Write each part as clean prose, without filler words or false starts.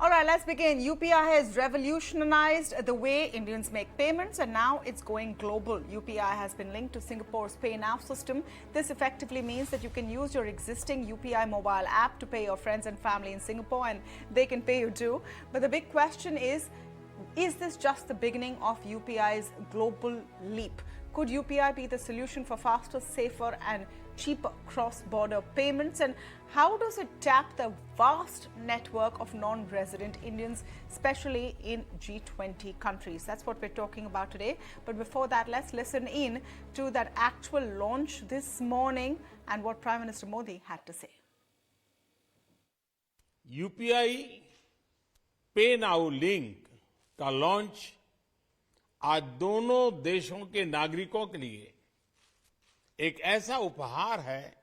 All right, let's begin. UPI has revolutionized the way Indians make payments and now it's going global. UPI has been linked to Singapore's PayNow system. This effectively means that you can use your existing UPI mobile app to pay your friends and family in Singapore and they can pay you too. But the big question is this just the beginning of UPI's global leap? Could UPI be the solution for faster, safer and cheaper cross-border payments? And how does it tap the vast network of non-resident Indians, especially in G20 countries? That's what we're talking about today. But before that, let's listen in to that actual launch this morning and what Prime Minister Modi had to say. UPI PayNow link का launch आज दोनों देशों के नागरिकों के लिए एक ऐसा उपहार है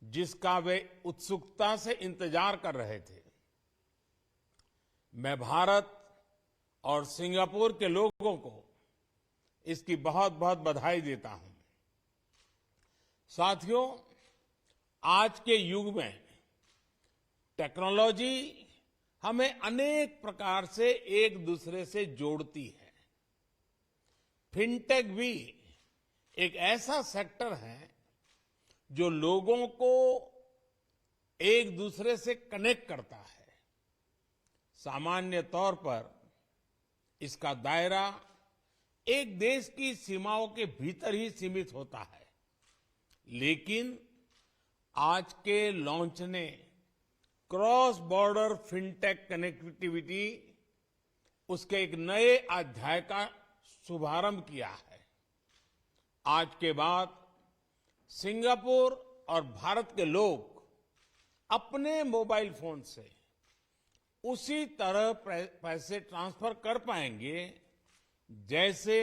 जिसका वे उत्सुकता से इंतजार कर रहे थे। मैं भारत और सिंगापुर के लोगों को इसकी बहुत बहुत बधाई देता हूं। साथियों, आज के युग में टेक्नोलॉजी हमें अनेक प्रकार से एक दूसरे से जोड़ती है। फिनटेक भी एक ऐसा सेक्टर है जो लोगों को एक दूसरे से कनेक्ट करता है। सामान्य तौर पर इसका दायरा एक देश की सीमाओं के भीतर ही सीमित होता है, लेकिन आज के लॉन्च ने क्रॉस बॉर्डर फिनटेक कनेक्टिविटी उसके एक नए अध्याय का शुभारंभ किया है। आज के बाद सिंगापुर और भारत के लोग अपने मोबाइल फोन से उसी तरह पैसे ट्रांसफर कर पाएंगे जैसे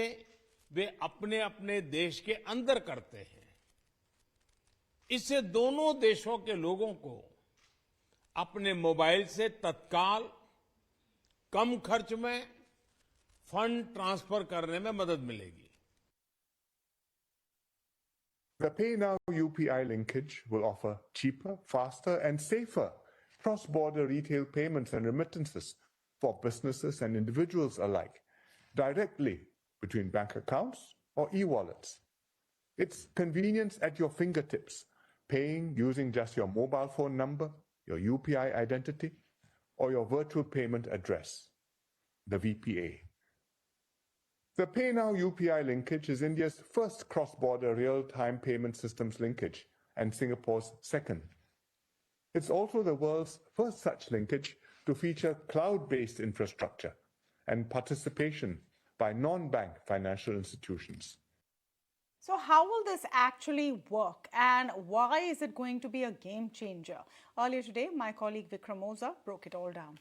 वे अपने अपने देश के अंदर करते हैं। इससे दोनों देशों के लोगों को अपने मोबाइल से तत्काल कम खर्च में फंड ट्रांसफर करने में मदद मिलेगी। The PayNow UPI linkage will offer cheaper, faster and safer cross-border retail payments and remittances for businesses and individuals alike, directly between bank accounts or e-wallets. It's convenience at your fingertips, paying using just your mobile phone number, your UPI identity, or your virtual payment address, the VPA. The PayNow UPI linkage is India's first cross-border real-time payment systems linkage and Singapore's second. It's also the world's first such linkage to feature cloud-based infrastructure and participation by non-bank financial institutions. So how will this actually work and why is it going to be a game changer? Earlier today, my colleague Vikram Oza broke it all down.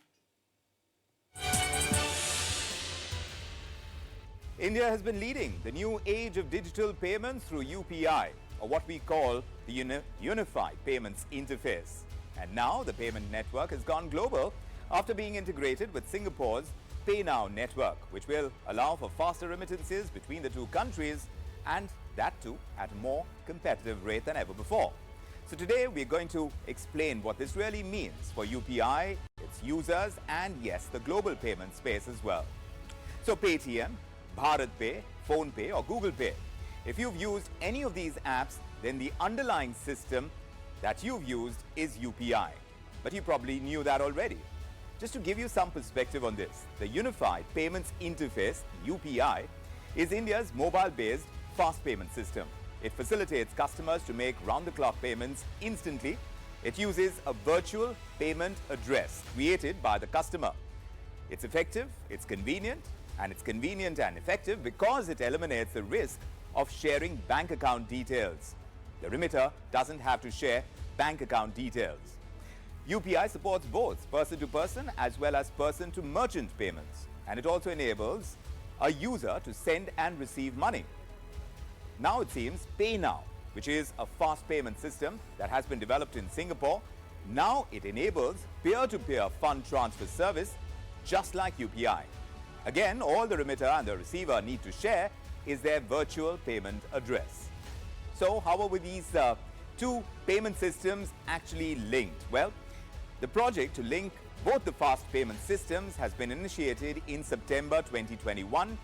India has been leading the new age of digital payments through UPI, or what we call the Unified Payments Interface. And now the payment network has gone global after being integrated with Singapore's PayNow network, which will allow for faster remittances between the two countries, and that too at a more competitive rate than ever before. So today we're going to explain what this really means for UPI, its users, and yes, the global payment space as well. So Paytm, Bharat Pay, Phone Pay or Google Pay. If you've used any of these apps, then the underlying system that you've used is UPI. But you probably knew that already. Just to give you some perspective on this, the Unified Payments Interface, UPI, is India's mobile-based fast payment system. It facilitates customers to make round-the-clock payments instantly. It uses a virtual payment address created by the customer. It's effective, it's convenient, and it's convenient and effective because it eliminates the risk of sharing bank account details. The remitter doesn't have to share bank account details. UPI supports both person-to-person as well as person-to-merchant payments, and it also enables a user to send and receive money. Now it seems PayNow, which is a fast payment system that has been developed in Singapore, now it enables peer-to-peer fund transfer service just like UPI. Again, all the remitter and the receiver need to share is their virtual payment address. So how are these two payment systems actually linked? Well, the project to link Both the fast payment systems has been initiated in September 2021.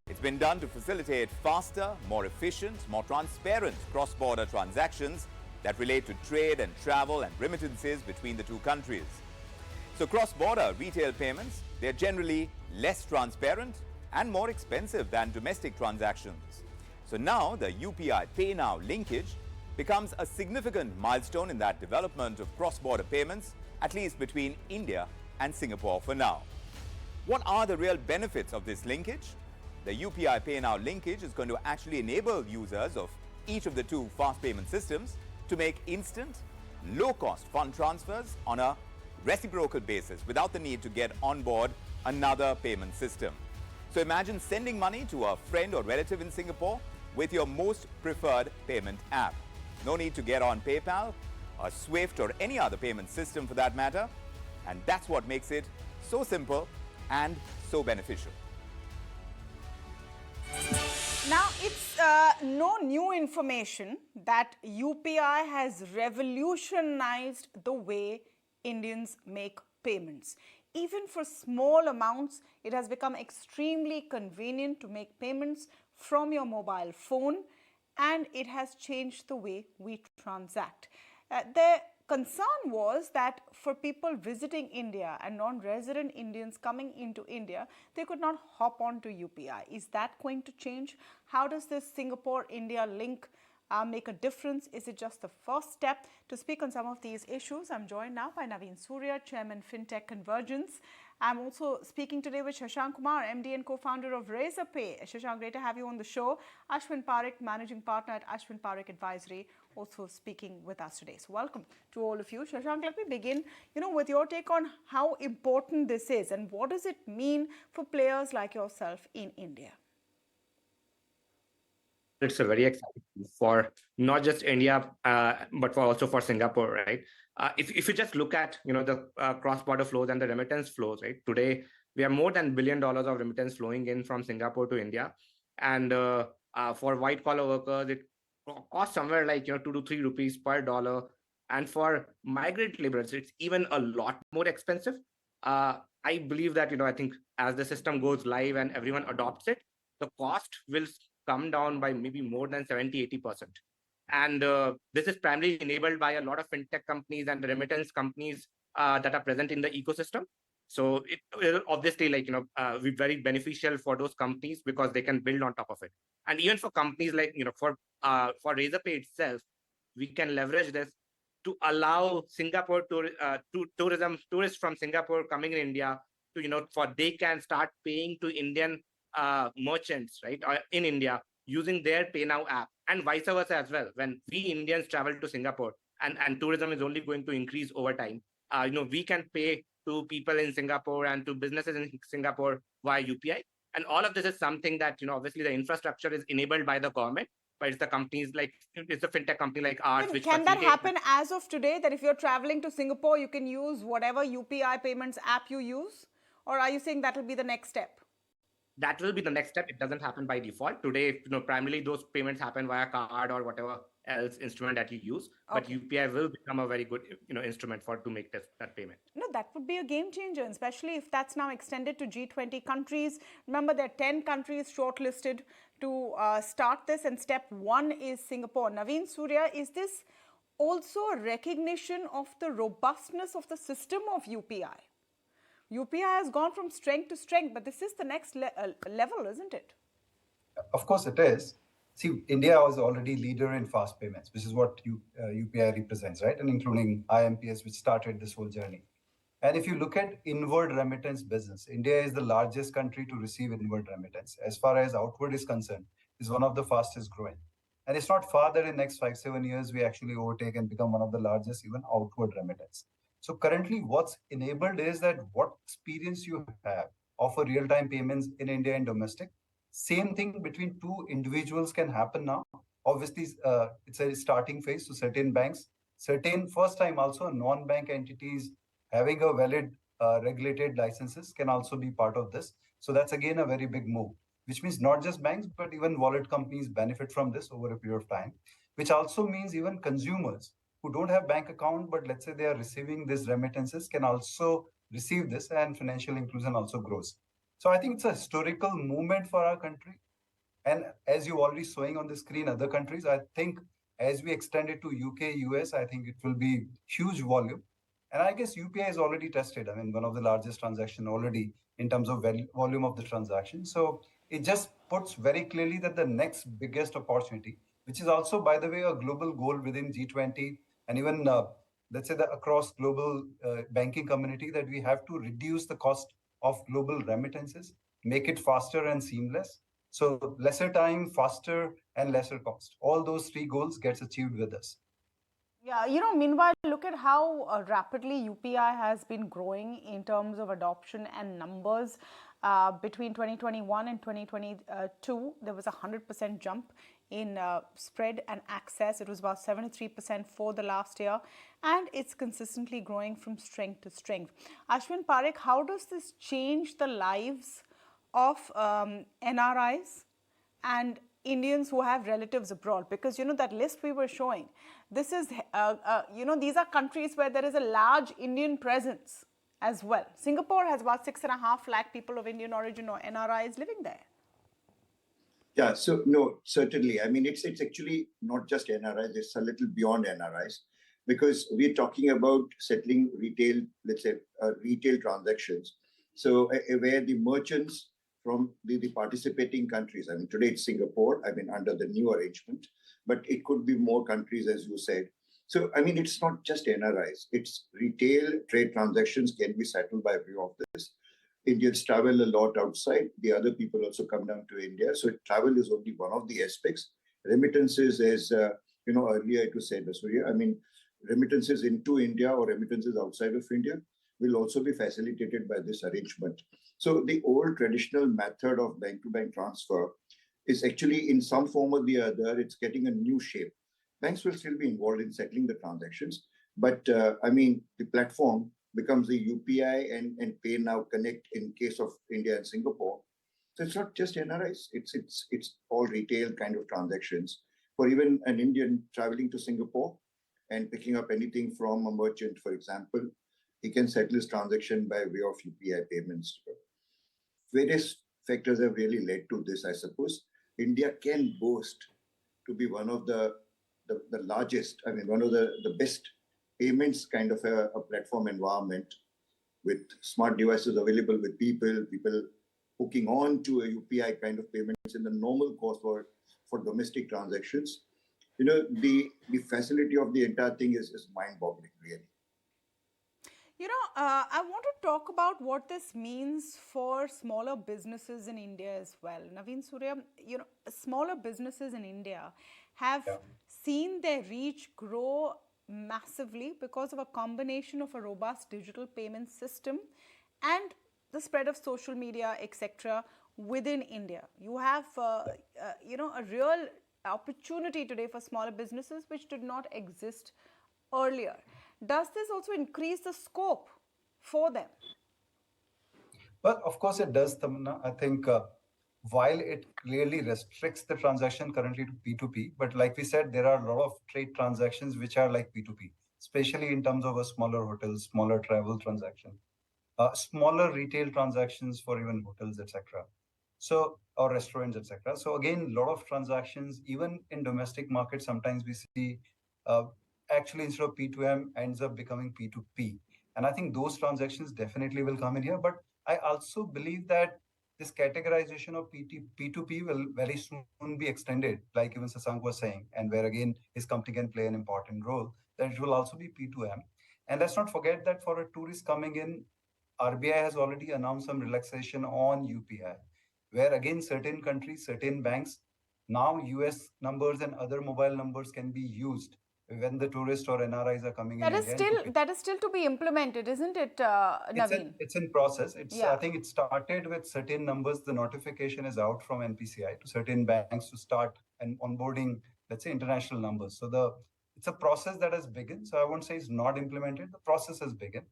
It's been done to facilitate faster, more efficient, more transparent cross-border transactions that relate to trade and travel and remittances between the two countries. So cross-border retail payments, they're generally less transparent and more expensive than domestic transactions. So now the UPI PayNow linkage becomes a significant milestone in that development of cross-border payments, at least between India and Singapore for now. What are the real benefits of this linkage? The UPI PayNow linkage is going to actually enable users of each of the two fast payment systems to make instant, low-cost fund transfers on a reciprocal basis without the need to get on board another payment system. So imagine sending money to a friend or relative in Singapore with your most preferred payment app. No need to get on PayPal, or Swift, or any other payment system for that matter. And that's what makes it so simple and so beneficial. Now, it's no new information that UPI has revolutionized the way Indians make payments. Even for small amounts, it has become extremely convenient to make payments from your mobile phone, and it has changed the way we transact. The concern was that for people visiting India and non-resident Indians coming into India, they could not hop onto UPI. Is that going to change? How does this Singapore-India link make a difference? Is it just the first step? To speak on some of these issues, I'm joined now by Naveen Surya, Chairman FinTech Convergence. I'm also speaking today with Shashank Kumar, MD and co-founder of Razorpay. Shashank, great to have you on the show. Ashwin Parekh, Managing Partner at Ashwin Parekh Advisory, also speaking with us today. So welcome to all of you. Shashank, let me begin, with your take on how important this is and what does it mean for players like yourself in India? It's a very exciting for not just India, but also for Singapore, right? If you just look at the cross-border flows and the remittance flows, right? Today we have more than $1 billion of remittance flowing in from Singapore to India, and for white-collar workers, it costs somewhere like 2 to 3 rupees per dollar, and for migrant laborers, it's even a lot more expensive. I believe that I think as the system goes live and everyone adopts it, the cost will come down by maybe more than 70-80%. And this is primarily enabled by a lot of fintech companies and remittance companies that are present in the ecosystem. So it will obviously be very beneficial for those companies because they can build on top of it. And even for companies like, for Razorpay itself, we can leverage this to allow Singapore tourists from Singapore coming in India to, they can start paying to Indian merchants, right, in India using their PayNow app, and vice versa as well. When we Indians travel to Singapore and tourism is only going to increase over time, we can pay to people in Singapore and to businesses in Singapore via UPI. And all of this is something that, obviously the infrastructure is enabled by the government, but it's the companies like, it's a fintech company like ours. And can that happen as of today, that if you're traveling to Singapore, you can use whatever UPI payments app you use? Or are you saying that will be the next step? That will be the next step. It doesn't happen by default. Today, primarily those payments happen via card or whatever else instrument that you use. Okay. But UPI will become a very good, instrument to make that payment. No, that would be a game changer, especially if that's now extended to G20 countries. Remember, there are 10 countries shortlisted to start this, and step 1 is Singapore. Naveen Surya, is this also a recognition of the robustness of the system of UPI? UPI has gone from strength to strength, but this is the next level, isn't it? Of course it is. See, India was already leader in fast payments, which is what UPI represents, right? And including IMPS, which started this whole journey. And if you look at inward remittance business, India is the largest country to receive inward remittance. As far as outward is concerned, is one of the fastest growing. And it's not far that in the next 5-7 years, we actually overtake and become one of the largest even outward remittance. So currently what's enabled is that what experience you have of a real-time payments in India and domestic, same thing between two individuals can happen now. Obviously, it's a starting phase. So certain banks, certain first time also non-bank entities having a valid regulated licenses can also be part of this. So that's again a very big move, which means not just banks, but even wallet companies benefit from this over a period of time, which also means even consumers who don't have bank account, but let's say they are receiving these remittances can also receive this, and financial inclusion also grows. So I think it's a historical movement for our country. And as you already showing on the screen, other countries, I think as we extend it to UK, US, I think it will be huge volume. And I guess UPI is already tested. I mean, one of the largest transaction already in terms of volume of the transaction. So it just puts very clearly that the next biggest opportunity, which is also, by the way, a global goal within G20 and even let's say the across global banking community, that we have to reduce the cost of global remittances, make it faster and seamless. So lesser time, faster, and lesser cost. All those three goals gets achieved with us. Yeah, meanwhile, look at how rapidly UPI has been growing in terms of adoption and numbers. Between 2021 and 2022, there was a 100% jump in spread and access. It was about 73% for the last year, and it's consistently growing from strength to strength. Ashwin Parekh, how does this change the lives of NRIs and Indians who have relatives abroad? Because that list we were showing, this is these are countries where there is a large Indian presence as well. Singapore has about 6.5 lakh people of Indian origin or NRIs living there. Yeah, so no, certainly. I mean, it's actually not just NRIs, it's a little beyond NRIs, because we're talking about settling retail, let's say, retail transactions. So where the merchants from the participating countries, I mean, today it's Singapore, I mean, under the new arrangement, but it could be more countries, as you said. So, I mean, it's not just NRIs, it's retail trade transactions can be settled by way of this. Indians travel a lot outside. The other people also come down to India. So travel is only one of the aspects. Remittances, as earlier it was said, Surya, I mean, remittances into India or remittances outside of India will also be facilitated by this arrangement. So the old traditional method of bank-to-bank transfer is actually in some form or the other, it's getting a new shape. Banks will still be involved in settling the transactions, but I mean, the platform becomes the UPI and PayNow Connect in case of India and Singapore. So it's not just NRIs, it's all retail kind of transactions. For even an Indian traveling to Singapore and picking up anything from a merchant, for example, he can settle his transaction by way of UPI payments. Various factors have really led to this, I suppose. India can boast to be one of the largest, I mean, one of the best payments kind of a platform environment with smart devices available with people hooking on to a UPI kind of payments in the normal course for domestic transactions. The facility of the entire thing is mind-boggling, really. I want to talk about what this means for smaller businesses in India as well. Naveen, Surya, smaller businesses in India have seen their reach grow massively because of a combination of a robust digital payment system and the spread of social media, etc., within India. You have, a real opportunity today for smaller businesses which did not exist earlier. Does this also increase the scope for them? Well, of course it does, Tamanna. I think while it clearly restricts the transaction currently to P2P, but like we said, there are a lot of trade transactions which are like P2P, especially in terms of a smaller hotel, smaller travel transaction, smaller retail transactions for even hotels, etc. So, or restaurants, etc. So again, a lot of transactions, even in domestic markets, sometimes we see actually instead of P2M ends up becoming P2P. And I think those transactions definitely will come in here. But I also believe that this categorization of P2P will very soon be extended, like even Sasank was saying, and where again his company can play an important role, that it will also be P2M. And let's not forget that for a tourist coming in, RBI has already announced some relaxation on UPI, where again certain countries, certain banks, now US numbers and other mobile numbers can be used when the tourists or NRIs are coming in India. That is still to be implemented, isn't it, Naveen? It's in process. I think it started with certain numbers. The notification is out from NPCI to certain banks to start and onboarding, let's say, international numbers. So it's a process that has begun. So I won't say it's not implemented. The process has begun.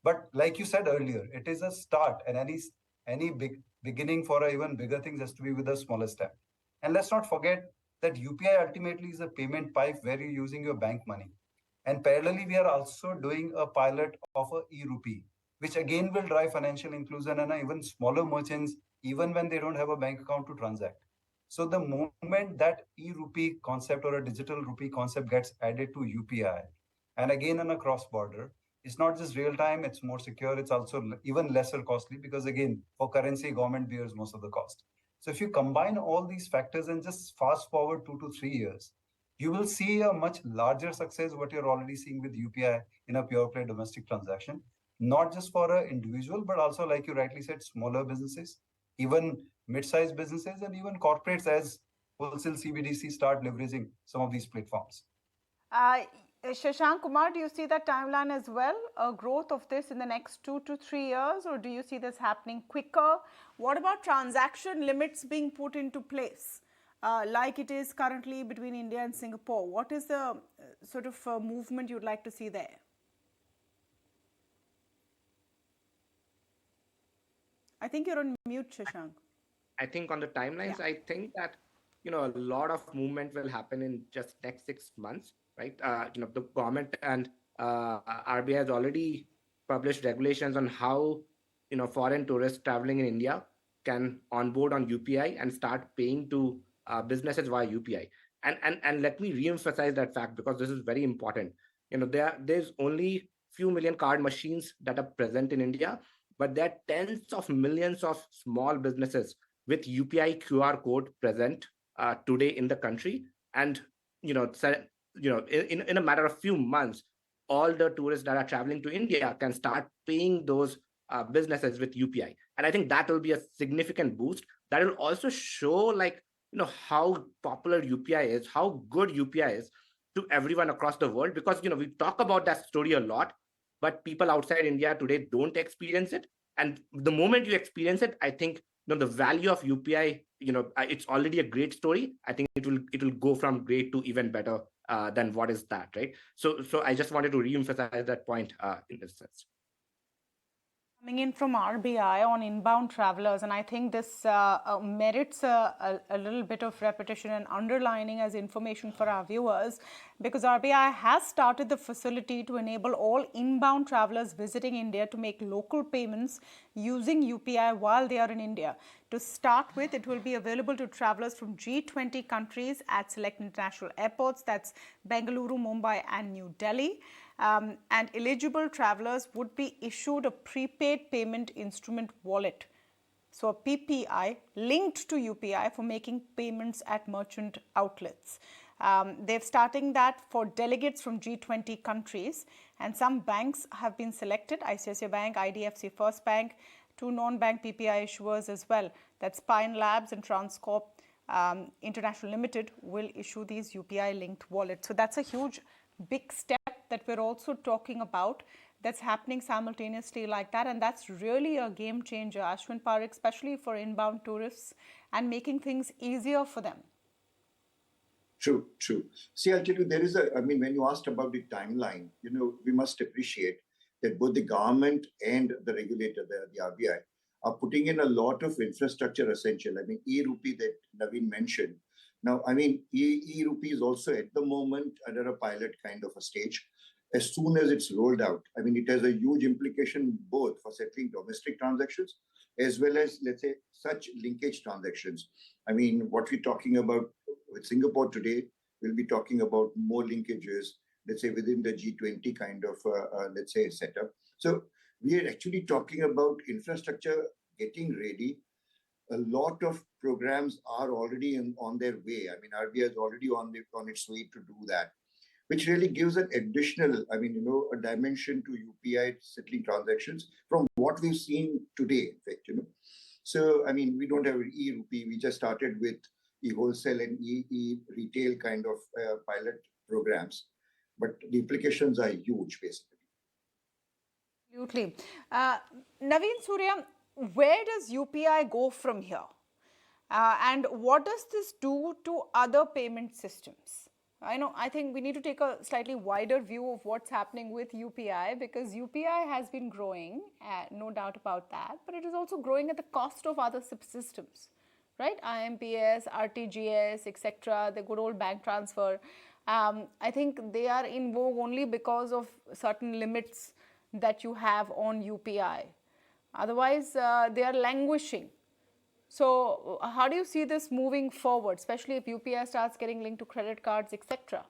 But like you said earlier, it is a start, and any big beginning for even bigger things has to be with a smaller step. And let's not forget that UPI ultimately is a payment pipe where you're using your bank money. And parallelly, we are also doing a pilot of a e-rupee. which again will drive financial inclusion and even smaller merchants, even when they don't have a bank account to transact. So the moment that e-rupee concept or a digital rupee concept gets added to UPI, and again on a cross-border, it's not just real time, it's more secure, it's also even lesser costly because again, for currency, government bears most of the cost. So if you combine all these factors and just fast forward 2 to 3 years, you will see a much larger success what you're already seeing with UPI in a pure play domestic transaction, not just for an individual, but also like you rightly said, smaller businesses, even mid-sized businesses, and even corporates as wholesale CBDC start leveraging some of these platforms. Uh, Shashank Kumar, do you see that timeline as well? A growth of this in the next 2 to 3 years, or do you see this happening quicker? What about transaction limits being put into place, like it is currently between India and Singapore? What is the sort of movement you'd like to see there? I think you're on mute, Shashank. I think on the timelines, Yeah. I think that a lot of movement will happen in just next 6 months, right? The government and RBI has already published regulations on how foreign tourists traveling in India can onboard on UPI and start paying to businesses via UPI. And let me re-emphasize that fact because this is very important. There's only few million card machines that are present in India, but there are tens of millions of small businesses with UPI QR code present today in the country. And in a matter of few months, all the tourists that are traveling to India can start paying those businesses with UPI. And I think that will be a significant boost. That will also show how popular UPI is, how good UPI is to everyone across the world. Because we talk about that story a lot, but people outside India today don't experience it. And the moment you experience it, I think the value of UPI, it's already a great story. I think it will go from great to even better than what is that, right? So I just wanted to re-emphasize that point in this sense. Coming in from RBI on inbound travelers, and I think this merits a little bit of repetition and underlining as information for our viewers, because RBI has started the facility to enable all inbound travelers visiting India to make local payments using UPI while they are in India. To start with, it will be available to travelers from G20 countries at select international airports, that's Bengaluru, Mumbai and New Delhi. And eligible travelers would be issued a prepaid payment instrument wallet, so a PPI linked to UPI for making payments at merchant outlets. They're starting that for delegates from G20 countries, and some banks have been selected: ICICI Bank, IDFC First Bank, two non-bank PPI issuers as well. That's Pine Labs and Transcorp International Limited will issue these UPI linked wallets. So that's a huge, big step that we're also talking about that's happening simultaneously like that, and that's really a game changer, Ashwin Parekh, especially for inbound tourists and making things easier for them. True. See, I'll tell you, when you asked about the timeline, we must appreciate that both the government and the regulator, the RBI, are putting in a lot of infrastructure essential. E-rupee that Naveen mentioned. Now, e-rupee is also at the moment under a pilot kind of a stage. As soon as it's rolled out, it has a huge implication both for settling domestic transactions as well as, let's say, such linkage transactions. What we're talking about with Singapore today, we'll be talking about more linkages, let's say, within the G20 kind of, let's say, setup. So we are actually talking about infrastructure getting ready. A lot of programs are already on their way. RBI is already on its way to do that, which really gives an additional, a dimension to UPI settling transactions from what we've seen today, in fact, So, we don't have e-rupee. We just started with e-wholesale and e-retail kind of pilot programs. But the implications are huge, basically. Absolutely. Naveen Surya, where does UPI go from here? And what does this do to other payment systems? I think we need to take a slightly wider view of what's happening with UPI, because UPI has been growing, no doubt about that, but it is also growing at the cost of other subsystems, right? IMPS, RTGS, etc., the good old bank transfer. I think they are in vogue only because of certain limits that you have on UPI. Otherwise, they are languishing. So, how do you see this moving forward, especially if UPI starts getting linked to credit cards, etc.?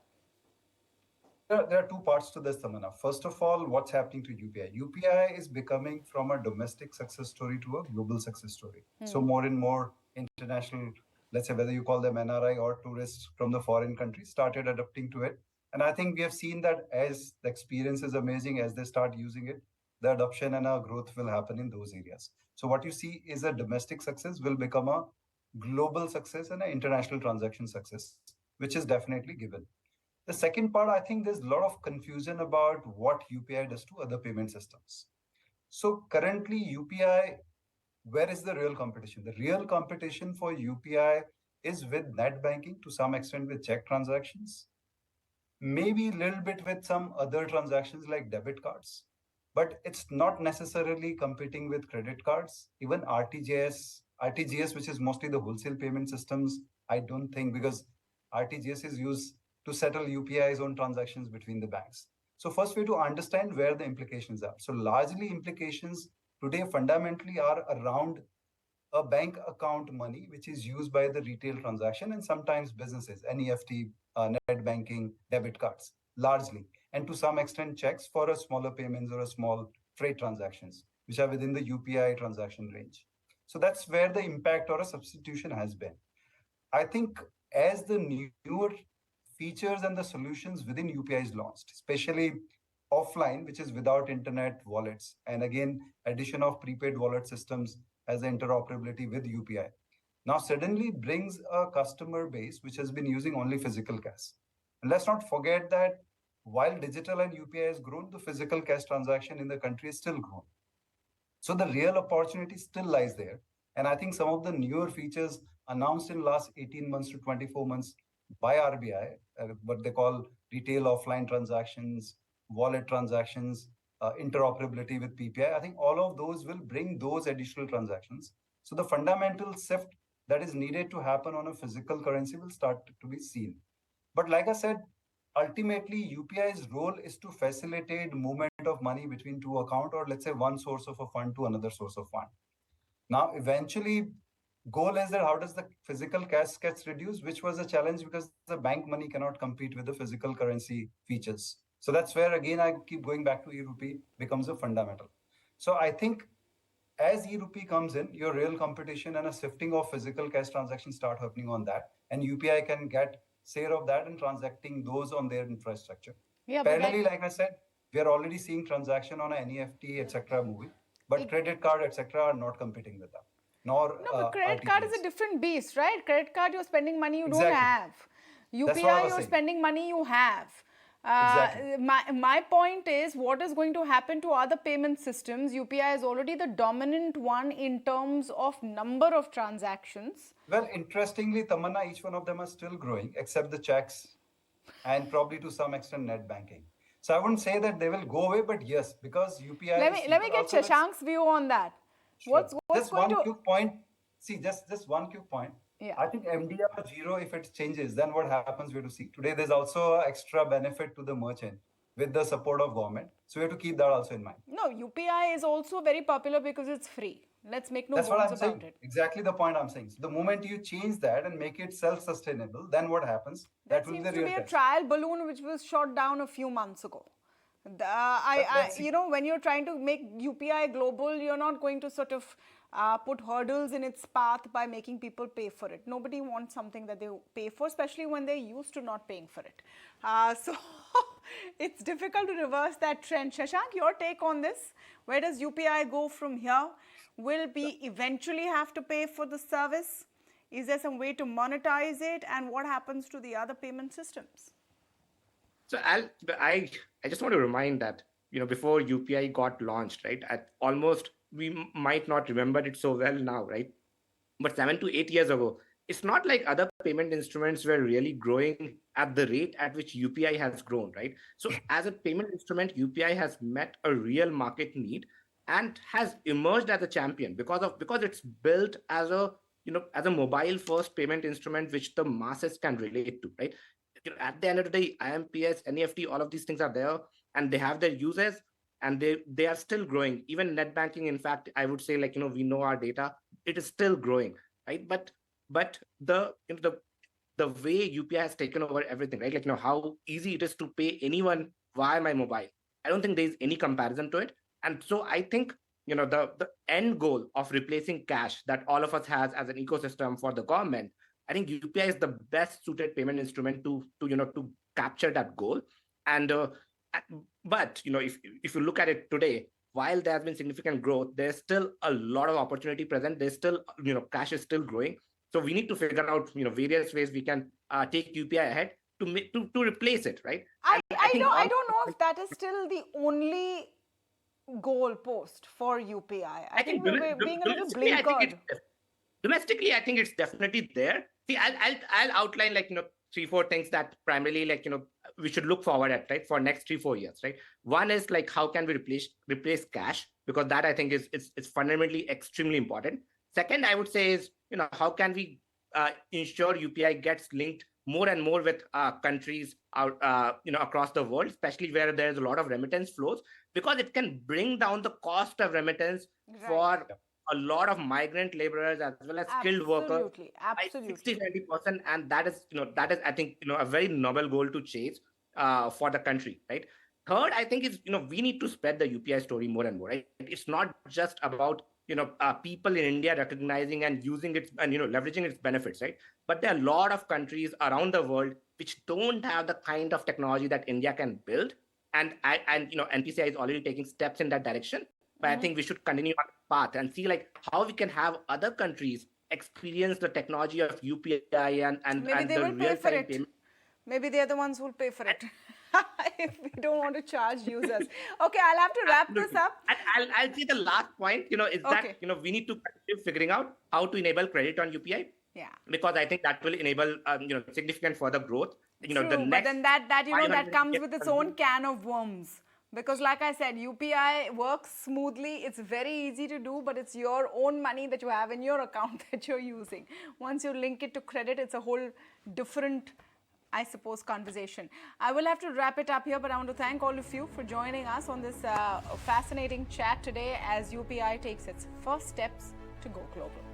There are two parts to this, Tamanna. First of all, what's happening to UPI? UPI is becoming from a domestic success story to a global success story. So more and more international, let's say whether you call them NRI or tourists from the foreign countries, started adapting to it. And I think we have seen that as the experience is amazing, as they start using it, the adoption and our growth will happen in those areas. So what you see is a domestic success will become a global success and an international transaction success, which is definitely given. The second part, I think there's a lot of confusion about what UPI does to other payment systems. So currently, UPI, where is the real competition? The real competition for UPI is with net banking, to some extent with check transactions, maybe a little bit with some other transactions like debit cards, but it's not necessarily competing with credit cards. Even RTGS, which is mostly the wholesale payment systems, I don't think, because RTGS is used to settle UPI's own transactions between the banks. So first we have to understand where the implications are. So largely implications today fundamentally are around a bank account money, which is used by the retail transaction and sometimes businesses, NEFT, net banking, debit cards, largely, and to some extent checks for a smaller payments or a small freight transactions, which are within the UPI transaction range. So that's where the impact or a substitution has been. I think as the newer features and the solutions within UPI is launched, especially offline, which is without internet wallets, and again, addition of prepaid wallet systems as interoperability with UPI, now suddenly brings a customer base which has been using only physical cash. And let's not forget that while digital and UPI has grown, the physical cash transaction in the country is still grown. So the real opportunity still lies there. And I think some of the newer features announced in last 18 months to 24 months by RBI, what they call retail offline transactions, wallet transactions, interoperability with PPI, I think all of those will bring those additional transactions. So the fundamental shift that is needed to happen on a physical currency will start to be seen. But like I said, ultimately UPI's role is to facilitate movement of money between two accounts, or let's say one source of a fund to another source of fund. Now, eventually, goal is that how does the physical cash gets reduced, which was a challenge because the bank money cannot compete with the physical currency features. So that's where, again, I keep going back to e-rupee becomes a fundamental. So I think as e-rupee comes in, your real competition and a shifting of physical cash transactions start happening on that. And UPI can get share of that and transacting those on their infrastructure. Yeah, Parallelly, like I said, we are already seeing transaction on an NEFT, etc. moving, but credit card, etc. are not competing with that. Nor no, but credit card is a RTGS. different beast, right? Credit card, you're spending money you Exactly. don't have. That's what I UPI, was you're saying. spending money you have. Exactly. My point is, what is going to happen to other payment systems? UPI is already the dominant one in terms of number of transactions. Well, interestingly, Tamanna, each one of them are still growing, except the checks and probably to some extent net banking. So I wouldn't say that they will go away, but yes, because UPI Let is me get also, Shashank's view on that. sure. What's Just going one to quick point. See, just one quick point. Yeah. I think MDR zero, if it changes, then what happens? We have to see. Today, there's also an extra benefit to the merchant with the support of government. So we have to keep that also in mind. No, UPI is also very popular because it's free. Let's make no That's what bones I'm about saying. it. Exactly the point I'm saying. So the moment you change that and make it self-sustainable, then what happens? That will be seems the to real be a test. trial balloon which was shot down a few months ago. Let's see. You know, when you're trying to make UPI global, you're not going to sort of put hurdles in its path by making people pay for it. Nobody wants something that they pay for, especially when they're used to not paying for it. So it's difficult to reverse that trend. Shashank, your take on this? Where does UPI go from here? Will we eventually have to pay for the service? Is there some way to monetize it? And what happens to the other payment systems? So I just want to remind that, before UPI got launched, right? At almost, we might not remember it so well now, right? But 7 to 8 years ago, it's not like other payment instruments were really growing at the rate at which UPI has grown, right? So as a payment instrument, UPI has met a real market need and has emerged as a champion because it's built as a mobile first payment instrument which the masses can relate to, right? At the end of the day, IMPS, NEFT, all of these things are there and they have their uses. and they are still growing. Even net banking, in fact, I would say, like, we know our data, it is still growing, right? But the way UPI has taken over everything, right? Like, how easy it is to pay anyone via my mobile. I don't think there's any comparison to it. And so I think, the end goal of replacing cash that all of us has as an ecosystem for the government, I think UPI is the best suited payment instrument to capture that goal. And but if you look at it today, while there has been significant growth, there's still a lot of opportunity present. There's still, cash is still growing. So we need to figure out, various ways we can take UPI ahead to replace it, right? I don't know if that is still the only goal post for UPI. I think we're being a little blinkered. Domestically, I think it's definitely there. See, I'll outline, like, 3-4 things that primarily, like, we should look forward at, right, for next 3-4 years, right? One is, like, how can we replace cash, because that, I think, is fundamentally extremely important. Second, I would say, is, how can we ensure UPI gets linked more and more with countries out, across the world, especially where there's a lot of remittance flows, because it can bring down the cost of remittance for a lot of migrant laborers as well as skilled workers by 60-70%, and that is I think, a very noble goal to chase for the country, right? Third, I think, is, we need to spread the UPI story more and more, right? It's not just about people in India recognizing and using it and leveraging its benefits, right? But there are a lot of countries around the world which don't have the kind of technology that India can build, and NPCI is already taking steps in that direction. But I think we should continue on the path and see, like, how we can have other countries experience the technology of UPI and maybe they will pay for it. payment. Maybe they're the ones who will pay for it. If we don't want to charge users. Okay, I'll have to wrap this up. And I'll see the last point, is that, we need to continue figuring out how to enable credit on UPI. Yeah. Because I think that will enable, significant further growth. True, but then that comes with its own can of worms. Because like I said, UPI works smoothly. It's very easy to do, but it's your own money that you have in your account that you're using. Once you link it to credit, it's a whole different, I suppose, conversation. I will have to wrap it up here, but I want to thank all of you for joining us on this fascinating chat today as UPI takes its first steps to go global.